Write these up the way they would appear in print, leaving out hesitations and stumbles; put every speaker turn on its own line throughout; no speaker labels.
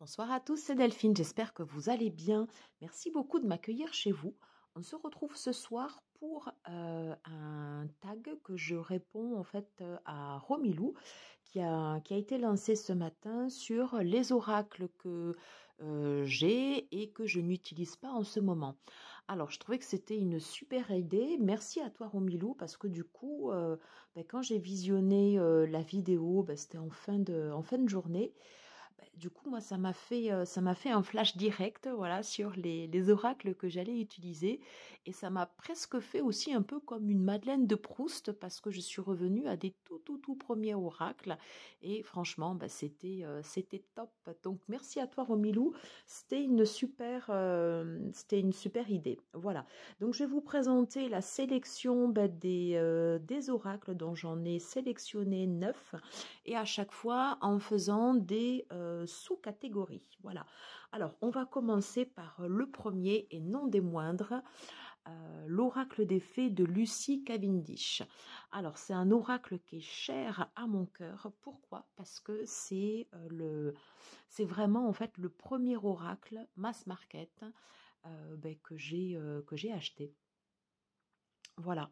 Bonsoir à tous, c'est Delphine, j'espère que vous allez bien. Merci beaucoup de m'accueillir chez vous. On se retrouve ce soir pour un tag que je réponds en fait à Romilou qui a été lancé ce matin sur les oracles que j'ai et que je n'utilise pas en ce moment. Alors je trouvais que c'était une super idée. Merci à toi Romilou parce que du coup quand j'ai visionné la vidéo, c'était en fin de journée. Du coup, moi, ça m'a fait un flash direct, voilà, sur les oracles que j'allais utiliser. Et ça m'a presque fait aussi un peu comme une Madeleine de Proust parce que je suis revenue à des tout premiers oracles. Et franchement, c'était top. Donc, merci à toi, Romilou. C'était une super idée. Voilà. Donc, je vais vous présenter la sélection des oracles dont j'en ai sélectionné 9 et à chaque fois en faisant des sous-catégories. Voilà. Alors, on va commencer par le premier et non des moindres, l'oracle des fées de Lucy Cavendish. Alors, c'est un oracle qui est cher à mon cœur. Pourquoi? Parce que c'est vraiment en fait le premier oracle mass market que j'ai acheté. Voilà.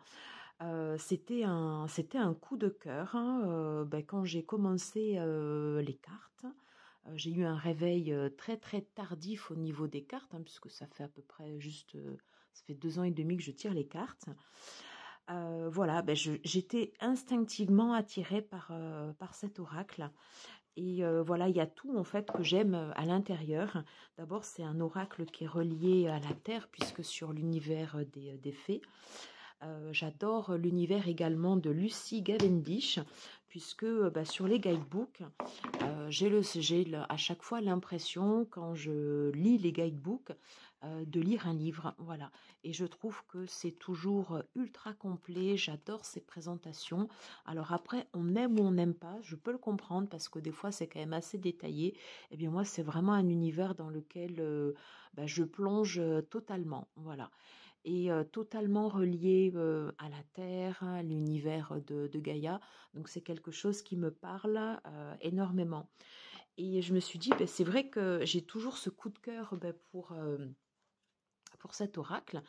C'était un coup de cœur, hein, quand j'ai commencé les cartes. J'ai eu un réveil très tardif au niveau des cartes, hein, puisque ça fait à peu près ça fait 2 ans et demi que je tire les cartes. Voilà, j'étais instinctivement attirée par cet oracle. Et voilà, il y a tout en fait que j'aime à l'intérieur. D'abord, c'est un oracle qui est relié à la Terre, puisque sur l'univers des fées. J'adore l'univers également de Lucy Cavendish, puisque sur les guidebooks, à chaque fois l'impression, quand je lis les guidebooks, de lire un livre. Voilà. Et je trouve que c'est toujours ultra complet. J'adore ces présentations. Alors après, on aime ou on n'aime pas, je peux le comprendre parce que des fois, c'est quand même assez détaillé. Eh bien, moi, c'est vraiment un univers dans lequel je plonge totalement. Voilà. Et totalement relié à la Terre, à l'univers de Gaïa. Donc c'est quelque chose qui me parle énormément. Et je me suis dit, c'est vrai que j'ai toujours ce coup de cœur pour cet oracle.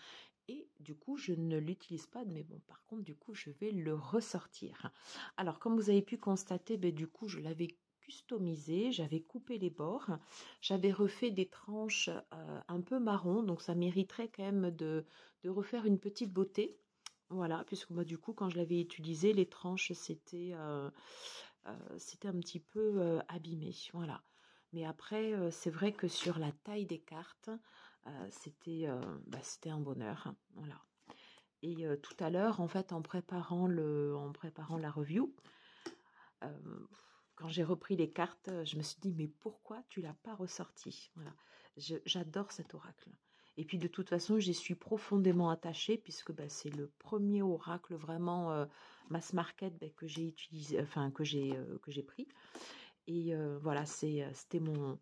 Et du coup, je ne l'utilise pas, mais bon, par contre, du coup, je vais le ressortir. Alors, comme vous avez pu constater, du coup, je l'avais customisé, j'avais coupé les bords, j'avais refait des tranches un peu marron, donc ça mériterait quand même de refaire une petite beauté. Voilà, puisque moi, du coup, quand je l'avais utilisé, les tranches, c'était un petit peu abîmé. Voilà. Mais après, c'est vrai que sur la taille des cartes, c'était un bonheur. Voilà. Et tout à l'heure, en fait, en préparant la review, quand j'ai repris les cartes, je me suis dit, mais pourquoi tu l'as pas ressorti? Voilà. J'adore cet oracle. Et puis de toute façon, j'y suis profondément attachée puisque c'est le premier oracle vraiment mass market que j'ai utilisé, enfin que j'ai pris. Et voilà, c'était mon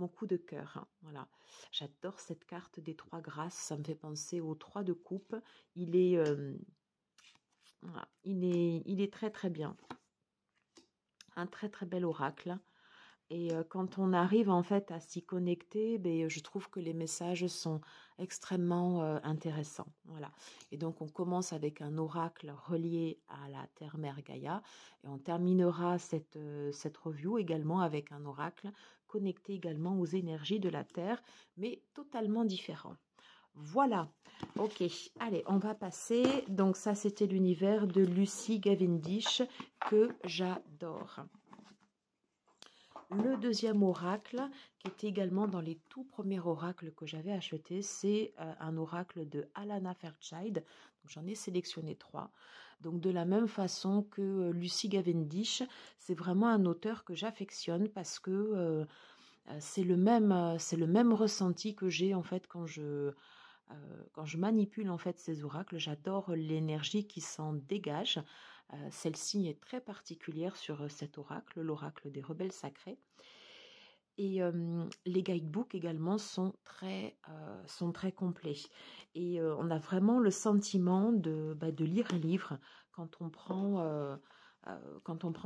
coup de cœur. Hein. Voilà. J'adore cette carte des 3 grâces. Ça me fait penser aux 3 de coupe. Voilà, il est très bien. Un très bel oracle. Et quand on arrive en fait à s'y connecter, je trouve que les messages sont extrêmement intéressants. Voilà. Et donc on commence avec un oracle relié à la Terre-Mère Gaïa et on terminera cette review également avec un oracle connecté également aux énergies de la Terre, mais totalement différent. Voilà, ok, allez, on va passer. Donc ça, c'était l'univers de Lucy Cavendish que j'adore. Le deuxième oracle, qui était également dans les tout premiers oracles que j'avais achetés, c'est un oracle de Alana Fairchild. J'en ai sélectionné 3. Donc de la même façon que Lucy Cavendish, c'est vraiment un auteur que j'affectionne parce que c'est le même ressenti que j'ai en fait quand je manipule en fait ces oracles. J'adore l'énergie qui s'en dégage. Celle-ci est très particulière sur cet oracle, l'oracle des rebelles sacrés. Et les guidebooks également sont très complets. Et on a vraiment le sentiment de lire un livre quand on prend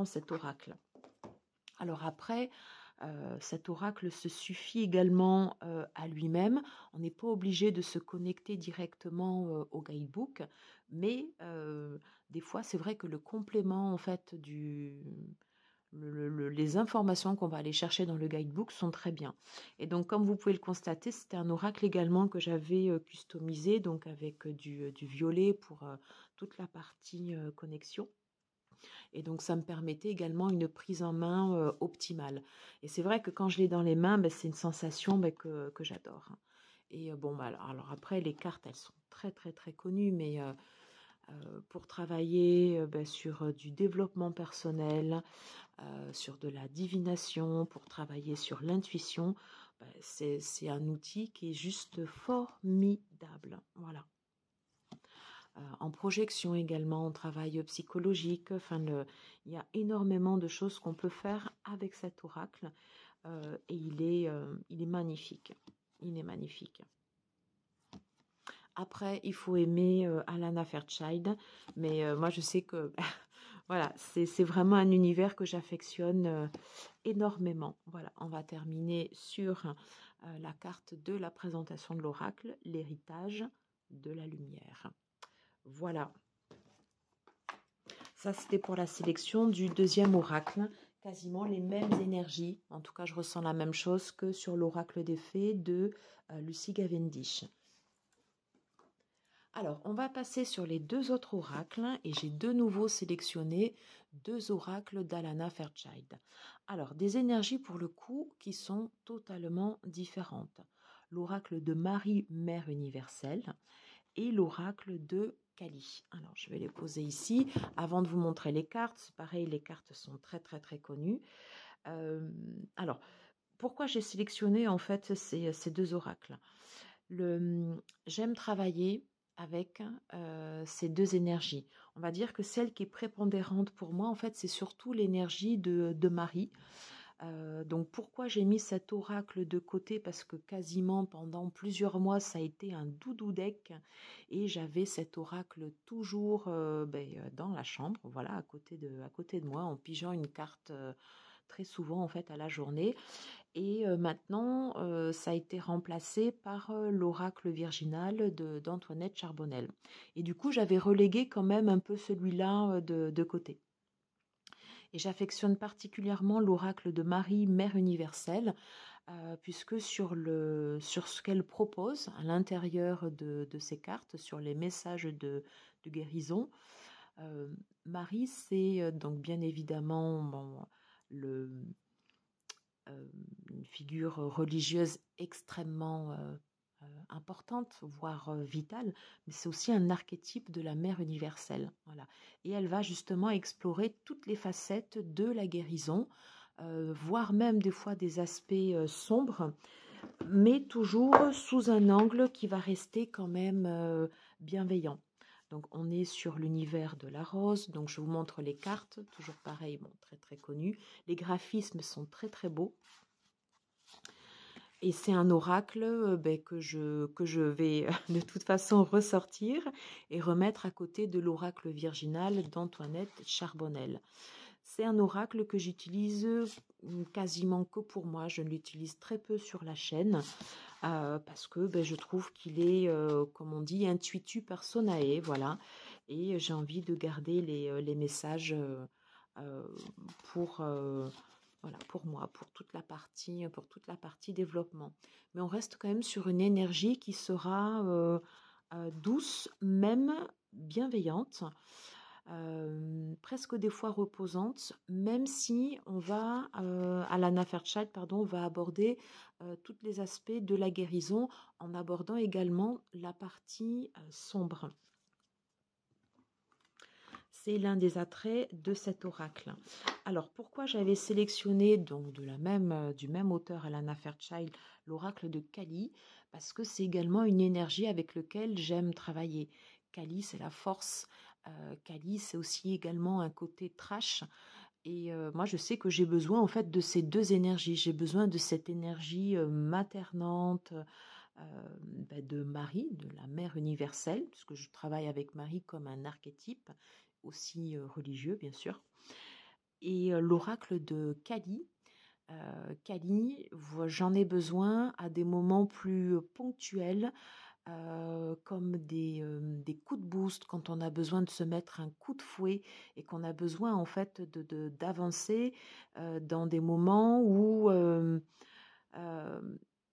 cet oracle. Alors après, Cet oracle se suffit également à lui-même. On n'est pas obligé de se connecter directement au guidebook, mais des fois, c'est vrai que le complément en fait les informations qu'on va aller chercher dans le guidebook sont très bien. Et donc, comme vous pouvez le constater, c'était un oracle également que j'avais customisé, donc avec du violet pour toute la partie connexion. Et donc, ça me permettait également une prise en main optimale. Et c'est vrai que quand je l'ai dans les mains, ben, c'est une sensation ben, que j'adore. Et bon, ben, alors après, les cartes, elles sont très, très, très connues, mais pour travailler ben, sur du développement personnel, sur de la divination, pour travailler sur l'intuition, ben, c'est un outil qui est juste formidable. Voilà. En projection également, en travail psychologique. Enfin, il y a énormément de choses qu'on peut faire avec cet oracle et il est magnifique. Il est magnifique. Après, il faut aimer Alana Fairchild, mais moi je sais que voilà, c'est vraiment un univers que j'affectionne énormément. Voilà, on va terminer sur la carte de la présentation de l'oracle, l'héritage de la lumière. Voilà. Ça, c'était pour la sélection du deuxième oracle. Quasiment les mêmes énergies. En tout cas, je ressens la même chose que sur l'oracle des fées de Lucy Cavendish. Alors, on va passer sur les deux autres oracles et j'ai de nouveau sélectionné deux oracles d'Alana Fairchild. Alors, des énergies pour le coup qui sont totalement différentes. L'oracle de Marie, Mère universelle, et l'oracle de Kali. Alors, je vais les poser ici. Avant de vous montrer les cartes, c'est pareil, les cartes sont très, très, très connues. Alors, pourquoi j'ai sélectionné en fait ces deux oracles? J'aime travailler avec ces deux énergies. On va dire que celle qui est prépondérante pour moi, en fait, c'est surtout l'énergie de Marie. Donc pourquoi j'ai mis cet oracle de côté? Parce que quasiment pendant plusieurs mois, ça a été un doudou deck et j'avais cet oracle toujours dans la chambre, voilà, à côté de moi, en pigeant une carte très souvent en fait à la journée. Et maintenant, ça a été remplacé par l'oracle virginal d'Antoinette Charbonnel. Et du coup, j'avais relégué quand même un peu celui-là de côté. Et j'affectionne particulièrement l'oracle de Marie, Mère universelle, puisque sur ce qu'elle propose à l'intérieur de ces cartes, sur les messages de guérison, Marie, c'est donc bien évidemment une figure religieuse extrêmement importante, voire vitale, mais c'est aussi un archétype de la mère universelle. Voilà. Et elle va justement explorer toutes les facettes de la guérison, voire même des fois des aspects sombres, mais toujours sous un angle qui va rester quand même bienveillant. Donc on est sur l'univers de la rose, donc je vous montre les cartes, toujours pareil, bon, très très connu. Les graphismes sont très très beaux. Et c'est un oracle que je vais de toute façon ressortir et remettre à côté de l'oracle virginal d'Antoinette Charbonnel. C'est un oracle que j'utilise quasiment que pour moi. Je l'utilise très peu sur la chaîne parce que je trouve qu'il est, comme on dit, intuitu personae, voilà. Et j'ai envie de garder les messages pour voilà, pour moi, pour toute la partie développement. Mais on reste quand même sur une énergie qui sera douce, même bienveillante, presque des fois reposante, même si on va, Alana Fairchild, pardon, va aborder tous les aspects de la guérison en abordant également la partie sombre. C'est l'un des attraits de cet oracle. Alors, pourquoi j'avais sélectionné donc du même auteur, Alana Fairchild, l'oracle de Kali? Parce que c'est également une énergie avec laquelle j'aime travailler. Kali, c'est la force. Kali, c'est aussi également un côté trash. Et moi, je sais que j'ai besoin en fait de ces deux énergies. J'ai besoin de cette énergie maternante, de Marie, de la mère universelle, puisque je travaille avec Marie comme un archétype, aussi religieux bien sûr, et l'oracle de Kali, Kali, j'en ai besoin à des moments plus ponctuels, comme des coups de boost quand on a besoin de se mettre un coup de fouet et qu'on a besoin en fait d'avancer dans des moments où euh,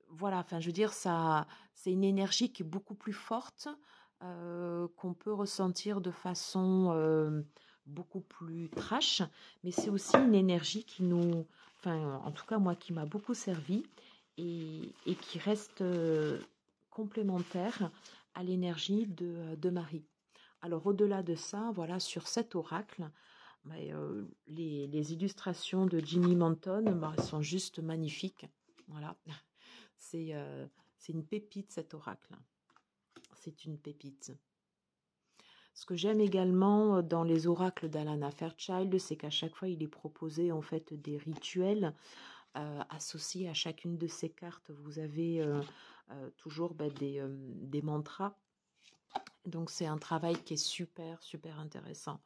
voilà, enfin je veux dire ça, c'est une énergie qui est beaucoup plus forte, qu'on peut ressentir de façon beaucoup plus trash, mais c'est aussi une énergie qui nous, enfin en tout cas moi qui m'a beaucoup servi et qui reste complémentaire à l'énergie de Marie. Alors au-delà de ça, voilà, sur cet oracle, les illustrations de Jimmy Manton sont juste magnifiques. Voilà, c'est c'est une pépite cet oracle. C'est une pépite. Ce que j'aime également dans les oracles d'Alana Fairchild, c'est qu'à chaque fois il est proposé en fait des rituels associés à chacune de ces cartes. Vous avez toujours des mantras. Donc c'est un travail qui est super, super intéressant.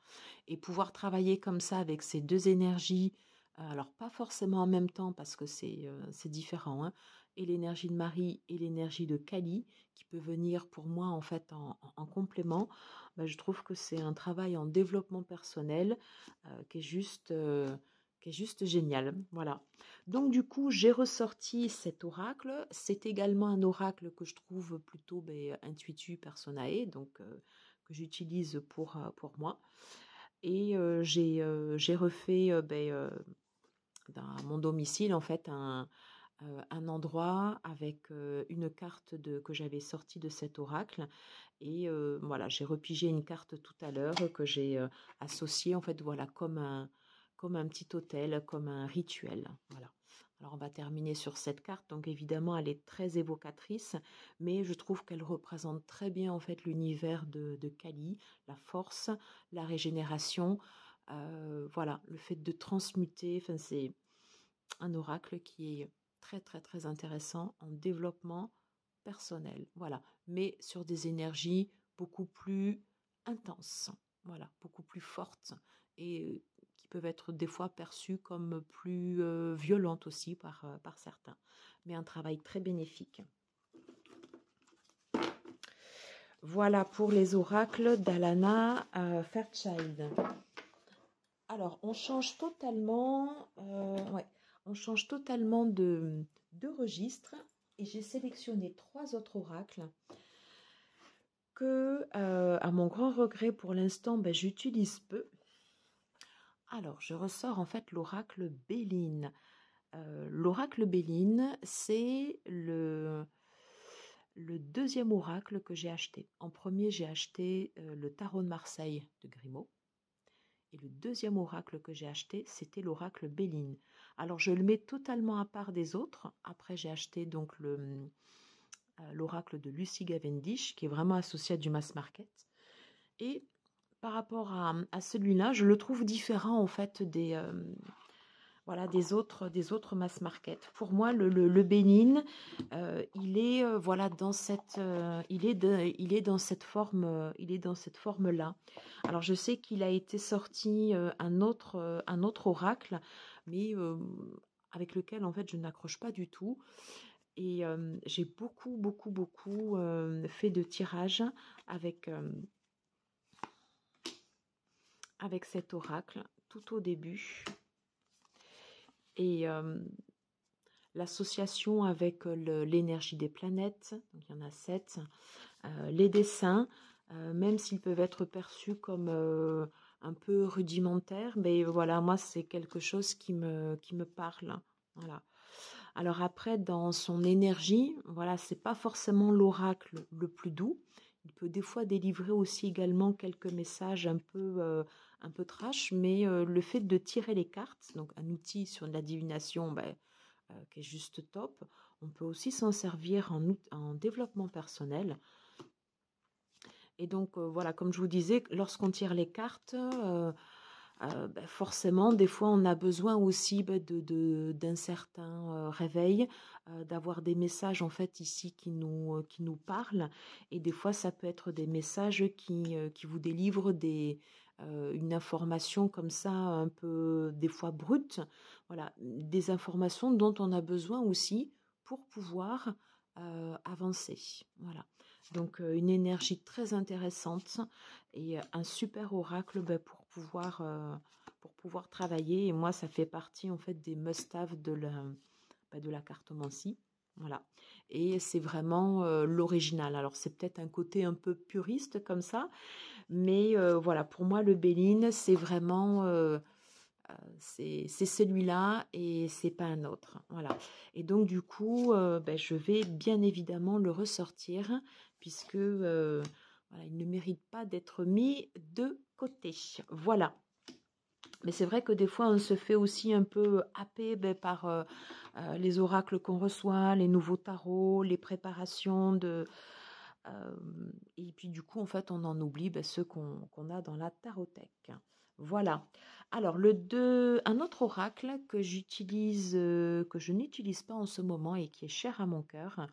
Et pouvoir travailler comme ça avec ces deux énergies, alors pas forcément en même temps parce que c'est différent, hein, et l'énergie de Marie et l'énergie de Kali, qui peut venir pour moi en fait en complément, je trouve que c'est un travail en développement personnel qui est juste génial. Voilà. Donc du coup, j'ai ressorti cet oracle. C'est également un oracle que je trouve plutôt intuitu personae, donc que j'utilise pour moi. Et j'ai refait dans mon domicile en fait un endroit avec une carte que j'avais sortie de cet oracle. Et voilà, j'ai repigé une carte tout à l'heure que j'ai associée en fait voilà comme un petit hôtel, comme un rituel. Voilà. Alors on va terminer sur cette carte. Donc évidemment, elle est très évocatrice, mais je trouve qu'elle représente très bien en fait l'univers de Kali, la force, la régénération, voilà, le fait de transmuter. Enfin, c'est un oracle qui est très très très intéressant en développement personnel. Voilà, mais sur des énergies beaucoup plus intenses. Voilà, beaucoup plus fortes et qui peuvent être des fois perçues comme plus violentes aussi par certains. Mais un travail très bénéfique. Voilà pour les oracles d'Alana Fairchild. Alors, on change totalement, on change totalement de registre et j'ai sélectionné 3 autres oracles que, à mon grand regret pour l'instant, j'utilise peu. Alors, je ressors en fait l'oracle Béline. L'oracle Béline, c'est le deuxième oracle que j'ai acheté. En premier, j'ai acheté le Tarot de Marseille de Grimaud. Et le deuxième oracle que j'ai acheté, c'était l'oracle Béline. Alors, je le mets totalement à part des autres. Après, j'ai acheté donc l'oracle de Lucy Cavendish, qui est vraiment associé à du mass market. Et par rapport à celui-là, je le trouve différent en fait voilà, des autres mass market. Pour moi, le Bénin, il est voilà dans cette, il est dans cette forme, il est dans cette forme-là. Alors je sais qu'il a été sorti un autre oracle, mais avec lequel en fait je n'accroche pas du tout. Et j'ai beaucoup fait de tirages avec avec cet oracle tout au début. Et l'association avec l'énergie des planètes, donc il y en a 7, les dessins, même s'ils peuvent être perçus comme un peu rudimentaires, mais voilà, moi c'est quelque chose qui me parle. Voilà. Alors après, dans son énergie, voilà, c'est pas forcément l'oracle le plus doux. Il peut des fois délivrer aussi également quelques messages un peu trash, mais le fait de tirer les cartes, donc un outil sur de la divination qui est juste top, on peut aussi s'en servir en développement personnel. Et donc voilà, comme je vous disais, lorsqu'on tire les cartes, forcément, des fois, on a besoin aussi d'un certain réveil, d'avoir des messages en fait ici qui nous parlent. Et des fois, ça peut être des messages qui vous délivrent une information comme ça, un peu des fois brute. Voilà, des informations dont on a besoin aussi pour pouvoir avancer. Voilà. Donc une énergie très intéressante et un super oracle pour pouvoir travailler. Et moi, ça fait partie en fait des must-have de la cartomancie. Voilà. Et c'est vraiment l'original. Alors c'est peut-être un côté un peu puriste comme ça, mais voilà, pour moi le Béline, c'est vraiment c'est celui-là et c'est pas un autre. Voilà. Et donc du coup, je vais bien évidemment le ressortir puisque voilà, il ne mérite pas d'être mis de côté. Voilà. Mais c'est vrai que des fois, on se fait aussi un peu happer par les oracles qu'on reçoit, les nouveaux tarots, les préparations et puis du coup, en fait, on en oublie ceux qu'on a dans la tarothèque. Voilà. Alors, un autre oracle que j'utilise, que je n'utilise pas en ce moment et qui est cher à mon cœur.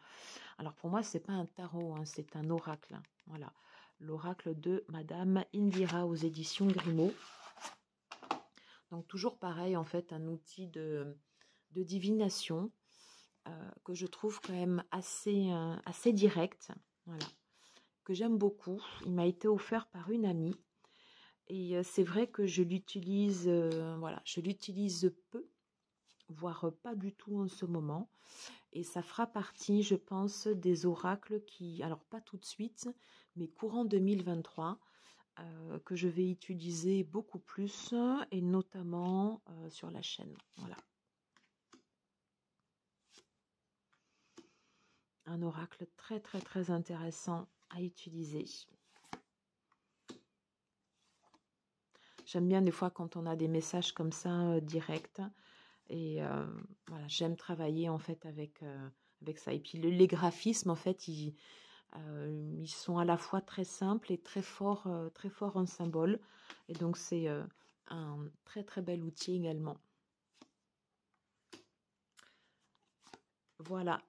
Alors, pour moi, c'est pas un tarot, hein, c'est un oracle. Voilà. L'oracle de Madame Indira aux éditions Grimaud. Donc toujours pareil, en fait, un outil de divination que je trouve quand même assez direct, voilà, que j'aime beaucoup. Il m'a été offert par une amie et c'est vrai que je l'utilise voilà, je l'utilise peu, voire pas du tout en ce moment. Et ça fera partie, je pense, des oracles qui, alors pas tout de suite, mais courant 2023, que je vais utiliser beaucoup plus et notamment sur la chaîne. Voilà. Un oracle très très très intéressant à utiliser. J'aime bien des fois quand on a des messages comme ça directs et voilà, j'aime travailler en fait avec ça. Et puis les graphismes en fait ils sont à la fois très simples et très forts en symbole. Et donc c'est un très très bel outil également. Voilà,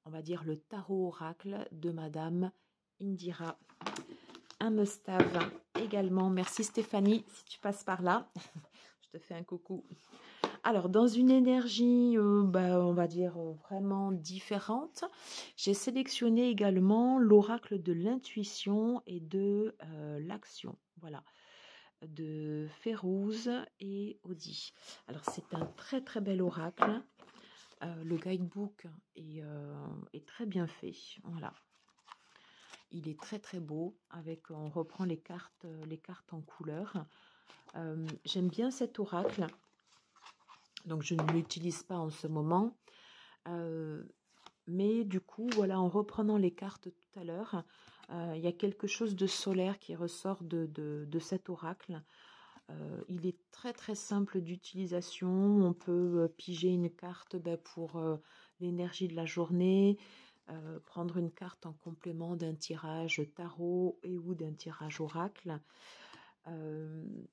on va dire le tarot oracle de Madame Indira. Un must-have également. Merci Stéphanie, si tu passes par là. Je te fais un coucou. Alors, dans une énergie, on va dire vraiment différente, j'ai sélectionné également l'oracle de l'intuition et de l'action. Voilà, de Férouz et Audi. Alors, c'est un très très bel oracle. Le guidebook est très bien fait. Voilà. Il est très très beau. On reprend les cartes en couleur. J'aime bien cet oracle. Donc, je ne l'utilise pas en ce moment. Mais du coup, voilà, en reprenant les cartes tout à l'heure, il y a quelque chose de solaire qui ressort de cet oracle. Il est très très simple d'utilisation. On peut piger une carte pour l'énergie de la journée, prendre une carte en complément d'un tirage tarot et ou d'un tirage oracle. Il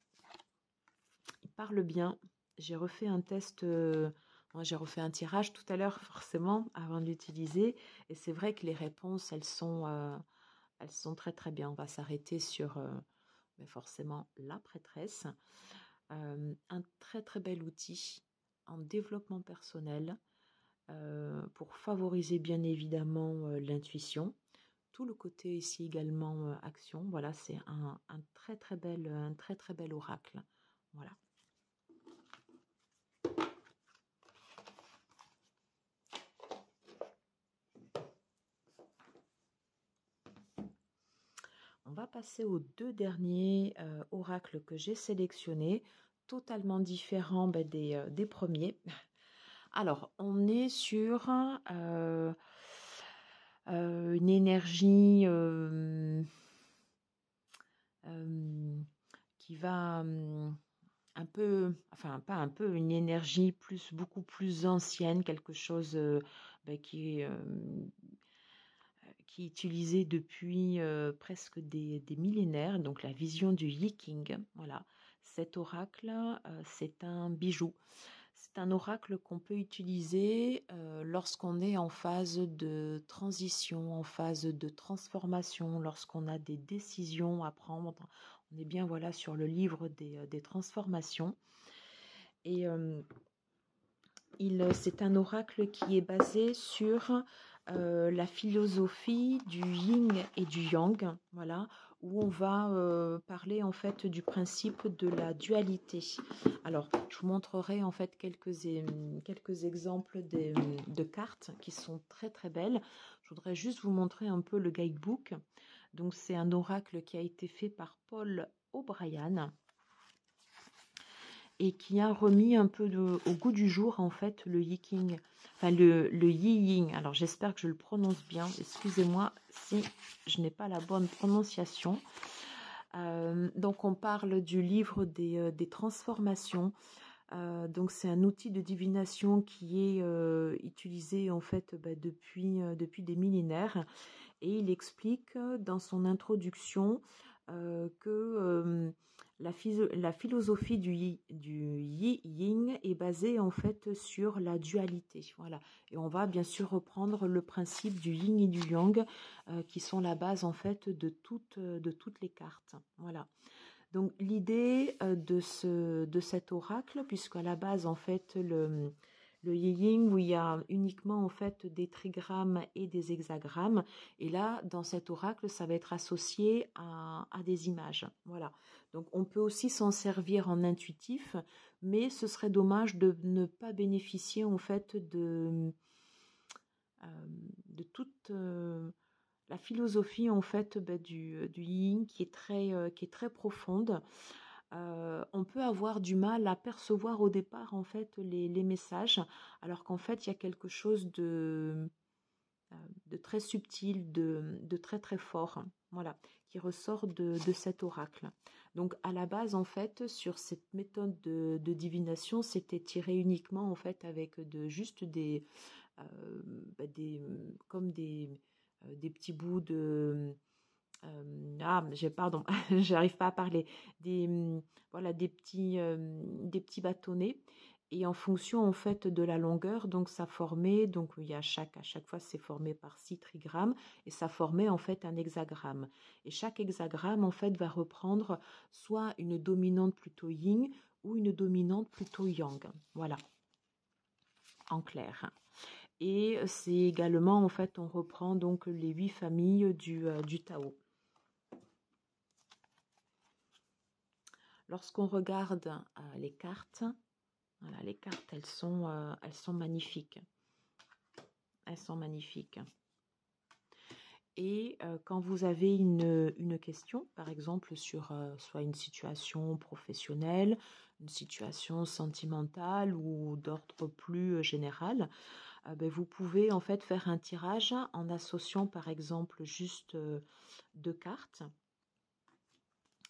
parle bien. J'ai refait un test, j'ai refait un tirage tout à l'heure forcément avant de l'utiliser et c'est vrai que les réponses elles sont très très bien. On va s'arrêter sur mais forcément la prêtresse. Un très très bel outil en développement personnel pour favoriser bien évidemment l'intuition. Tout le côté ici également action. Voilà, c'est un très très bel oracle. Voilà. On va passer aux deux derniers oracles que j'ai sélectionnés, totalement différents des premiers. Alors, on est sur une énergie qui va un peu, enfin pas un peu, une énergie beaucoup plus ancienne, quelque chose qui est utilisé depuis presque des millénaires, donc la vision du Yi King. Voilà, cet oracle, c'est un bijou. C'est un oracle qu'on peut utiliser lorsqu'on est en phase de transition, en phase de transformation, lorsqu'on a des décisions à prendre. On est bien voilà sur le livre des transformations. Et c'est un oracle qui est basé sur la philosophie du yin et du yang, voilà, où on va parler en fait du principe de la dualité. Alors, je vous montrerai en fait quelques exemples de cartes qui sont très très belles. Je voudrais juste vous montrer un peu le guidebook. Donc, c'est un oracle qui a été fait par Paul O'Brien et qui a remis un peu au goût du jour en fait le Yi-King, enfin le Yi-Ying. Alors j'espère que je le prononce bien, excusez-moi si je n'ai pas la bonne prononciation. Donc on parle du livre des transformations. Donc c'est un outil de divination qui est utilisé en fait depuis des millénaires, et il explique dans son introduction que la philosophie du Yi-Yin est basée en fait sur la dualité. Voilà. Et on va bien sûr reprendre le principe du Yin et du Yang qui sont la base en fait de toutes les cartes. Voilà. Donc l'idée de cet oracle, puisqu'à la base en fait le Yi-Yin où il y a uniquement en fait des trigrammes et des hexagrammes, et là dans cet oracle ça va être associé à des images. Voilà. Donc on peut aussi s'en servir en intuitif, mais ce serait dommage de ne pas bénéficier en fait de toute la philosophie en fait du yin qui est très profonde. On peut avoir du mal à percevoir au départ en fait les messages, alors qu'en fait il y a quelque chose de très subtil, de très très fort, voilà, qui ressort de cet oracle. Donc à la base en fait sur cette méthode de divination, c'était tiré uniquement en fait avec juste comme des petits bouts de pardon, j'arrive pas à parler, voilà, des petits bâtonnets, et en fonction en fait de la longueur, donc ça formait, donc il y a à chaque fois c'est formé par 6 trigrammes, et ça formait en fait un hexagramme, et chaque hexagramme en fait va reprendre soit une dominante plutôt yin ou une dominante plutôt yang, voilà, en clair. Et c'est également en fait on reprend donc les 8 familles du Tao. Lorsqu'on regarde les cartes, voilà, les cartes, elles sont magnifiques. Elles sont magnifiques. Et quand vous avez une question, par exemple sur soit une situation professionnelle, une situation sentimentale ou d'ordre plus général, vous pouvez en fait faire un tirage en associant par exemple juste 2 cartes.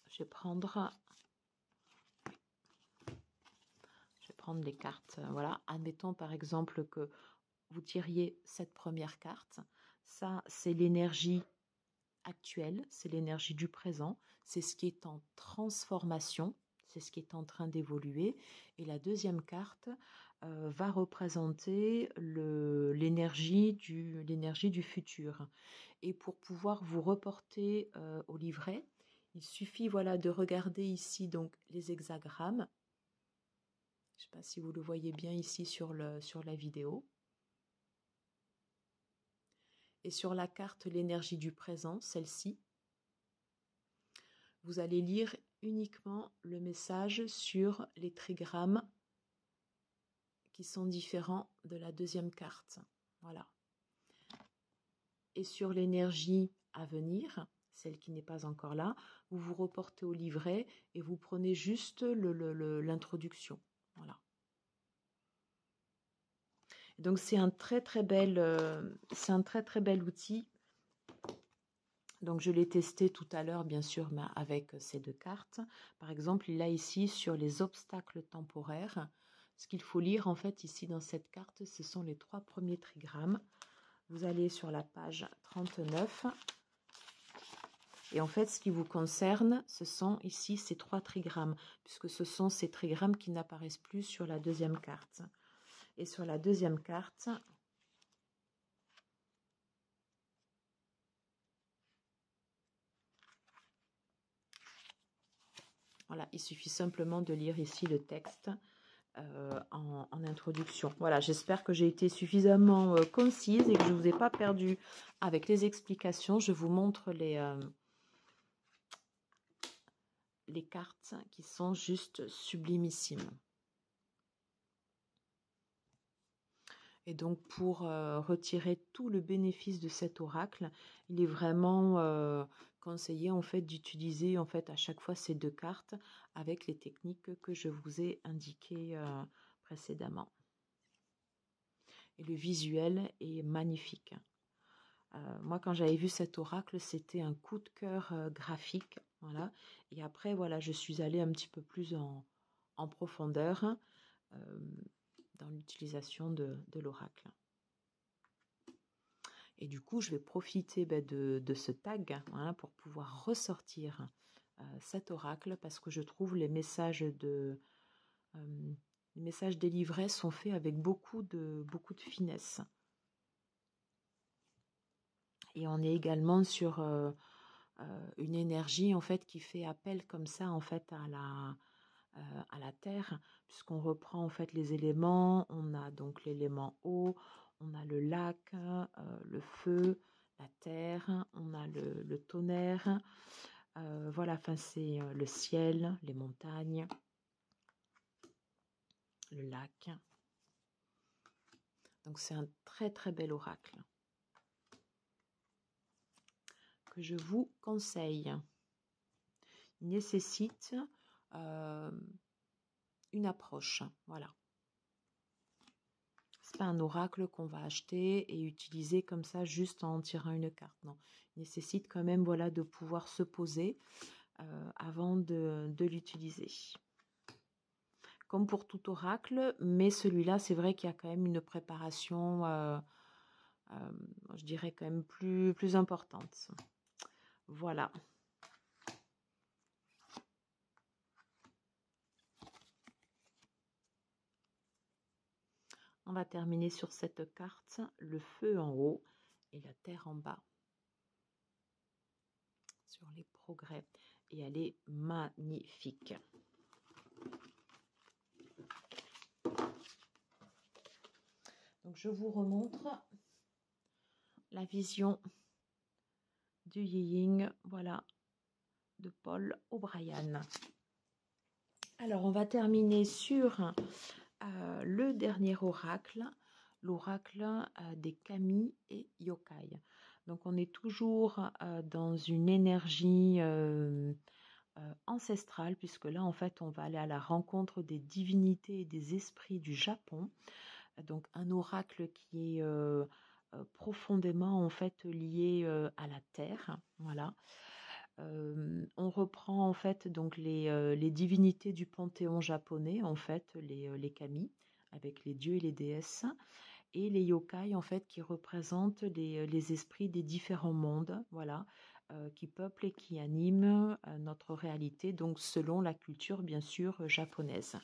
Je vais prendre les cartes. Voilà, admettons par exemple que vous tiriez cette première carte. Ça, c'est l'énergie actuelle, c'est l'énergie du présent, c'est ce qui est en transformation, c'est ce qui est en train d'évoluer. Et la deuxième carte va représenter l'énergie du futur. Et pour pouvoir vous reporter au livret, il suffit voilà, de regarder ici donc les hexagrammes. Je ne sais pas si vous le voyez bien ici sur la vidéo. Et sur la carte l'énergie du présent, celle-ci, vous allez lire uniquement le message sur les trigrammes qui sont différents de la deuxième carte. Voilà. Et sur l'énergie à venir, celle qui n'est pas encore là, vous vous reportez au livret et vous prenez juste l'introduction. Voilà. Donc c'est un très très bel outil. Donc je l'ai testé tout à l'heure bien sûr, mais avec ces 2 cartes. Par exemple, il a ici sur les obstacles temporaires. Ce qu'il faut lire en fait ici dans cette carte, ce sont les 3 premiers trigrammes. Vous allez sur la page 39 Et en fait, ce qui vous concerne, ce sont ici ces 3 trigrammes, puisque ce sont ces trigrammes qui n'apparaissent plus sur la deuxième carte. Et sur la deuxième carte, voilà, il suffit simplement de lire ici le texte en introduction. Voilà, j'espère que j'ai été suffisamment concise et que je ne vous ai pas perdu avec les explications. Je vous montre les cartes qui sont juste sublimissimes. Et donc, pour retirer tout le bénéfice de cet oracle, il est vraiment conseillé en fait d'utiliser en fait à chaque fois ces 2 cartes avec les techniques que je vous ai indiquées précédemment. Et le visuel est magnifique. Moi, quand j'avais vu cet oracle, c'était un coup de cœur graphique. Voilà. Et après, voilà, je suis allée un petit peu plus en profondeur dans l'utilisation de l'oracle. Et du coup, je vais profiter de ce tag pour pouvoir ressortir cet oracle parce que je trouve les messages délivrés sont faits avec beaucoup de finesse. Et on est également sur une énergie en fait qui fait appel comme ça en fait à la terre, puisqu'on reprend en fait les éléments. On a donc l'élément eau, on a le lac, le feu, la terre, on a le tonnerre, voilà, enfin c'est le ciel, les montagnes, le lac. Donc c'est un très très bel oracle que je vous conseille. Il nécessite une approche, voilà. C'est pas un oracle qu'on va acheter et utiliser comme ça juste en tirant une carte. Non, il nécessite quand même voilà de pouvoir se poser avant de l'utiliser. Comme pour tout oracle, mais celui-là, c'est vrai qu'il y a quand même une préparation, je dirais quand même plus importante. Voilà. On va terminer sur cette carte, le feu en haut et la terre en bas. Sur les progrès. Et elle est magnifique. Donc je vous remontre la vision du Yi-Ying, voilà, de Paul O'Brien. Alors on va terminer sur le dernier oracle, l'oracle des kami et yokai. Donc on est toujours dans une énergie ancestrale, puisque là en fait on va aller à la rencontre des divinités et des esprits du Japon. Donc un oracle qui est profondément en fait lié à la terre, voilà. On reprend en fait donc les divinités du panthéon japonais, en fait les kami avec les dieux et les déesses, et les yokai en fait qui représentent les esprits des différents mondes, voilà, qui peuplent et qui animent notre réalité, donc selon la culture bien sûr japonaise.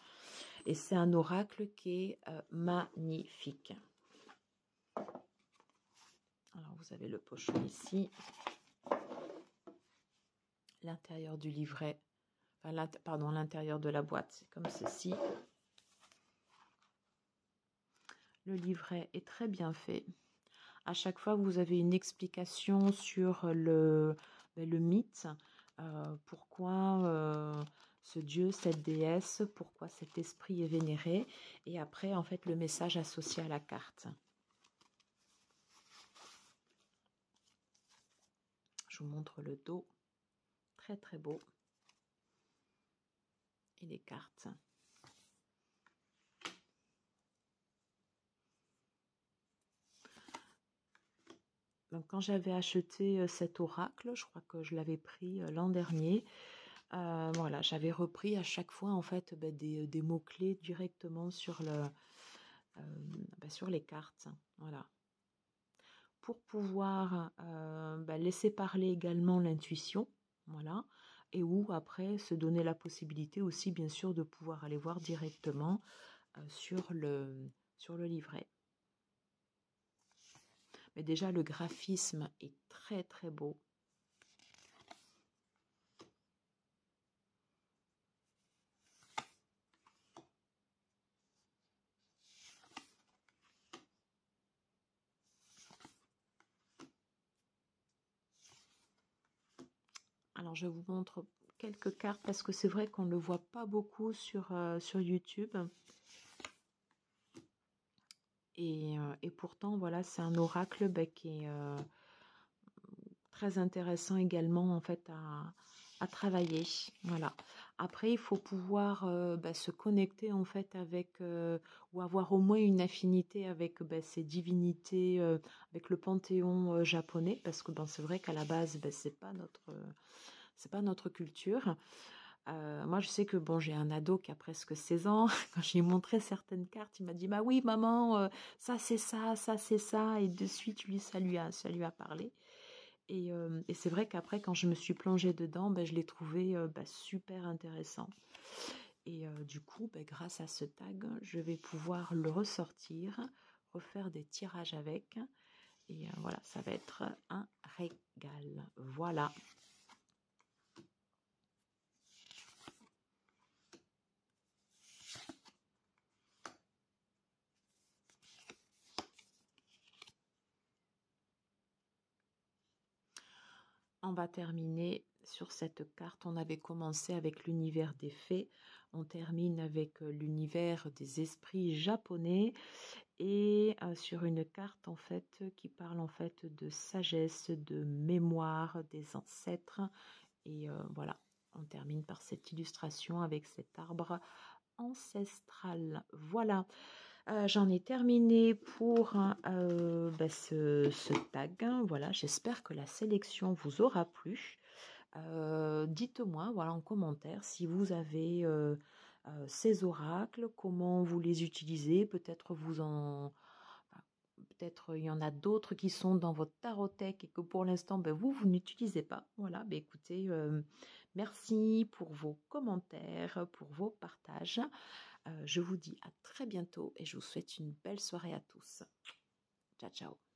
Et c'est un oracle qui est magnifique. Alors vous avez le pochon ici, l'intérieur du livret, enfin, pardon, l'intérieur de la boîte, c'est comme ceci. Le livret est très bien fait. À chaque fois, vous avez une explication sur le mythe, pourquoi ce dieu, cette déesse, pourquoi cet esprit est vénéré, et après, en fait, le message associé à la carte. Je vous montre le dos, très très beau, et les cartes. Donc, quand j'avais acheté cet oracle, je crois que je l'avais pris l'an dernier, voilà, j'avais repris à chaque fois en fait des mots-clés directement sur sur les cartes, voilà. Pour pouvoir laisser parler également l'intuition, voilà, et où après se donner la possibilité aussi bien sûr de pouvoir aller voir directement sur le livret. Mais déjà le graphisme est très très beau. Alors je vous montre quelques cartes parce que c'est vrai qu'on ne le voit pas beaucoup sur YouTube. Et pourtant, voilà, c'est un oracle qui est très intéressant également en fait à travailler. Voilà. Après, il faut pouvoir se connecter en fait avec ou avoir au moins une affinité avec ces divinités, avec le panthéon japonais, parce que c'est vrai qu'à la base, c'est pas notre culture. Moi, je sais que j'ai un ado qui a presque 16 ans. Quand j'ai montré certaines cartes, il m'a dit bah oui maman, ça c'est ça, ça c'est ça, et de suite ça lui a parlé. Et c'est vrai qu'après quand je me suis plongée dedans, je l'ai trouvé super intéressant. Et du coup, grâce à ce tag, je vais pouvoir le ressortir, refaire des tirages avec. Et voilà, ça va être un régal. Voilà. On va terminer sur cette carte. On avait commencé avec l'univers des fées. On termine avec l'univers des esprits japonais. Et sur une carte en fait qui parle en fait de sagesse, de mémoire des ancêtres. Et voilà, on termine par cette illustration avec cet arbre ancestral. Voilà. J'en ai terminé pour ce tag. Voilà, j'espère que la sélection vous aura plu. Dites-moi voilà, en commentaire si vous avez ces oracles, comment vous les utilisez. Peut-être il y en a d'autres qui sont dans votre tarothèque et que pour l'instant vous n'utilisez pas. Voilà, écoutez, merci pour vos commentaires, pour vos partages. Je vous dis à très bientôt et je vous souhaite une belle soirée à tous. Ciao, ciao.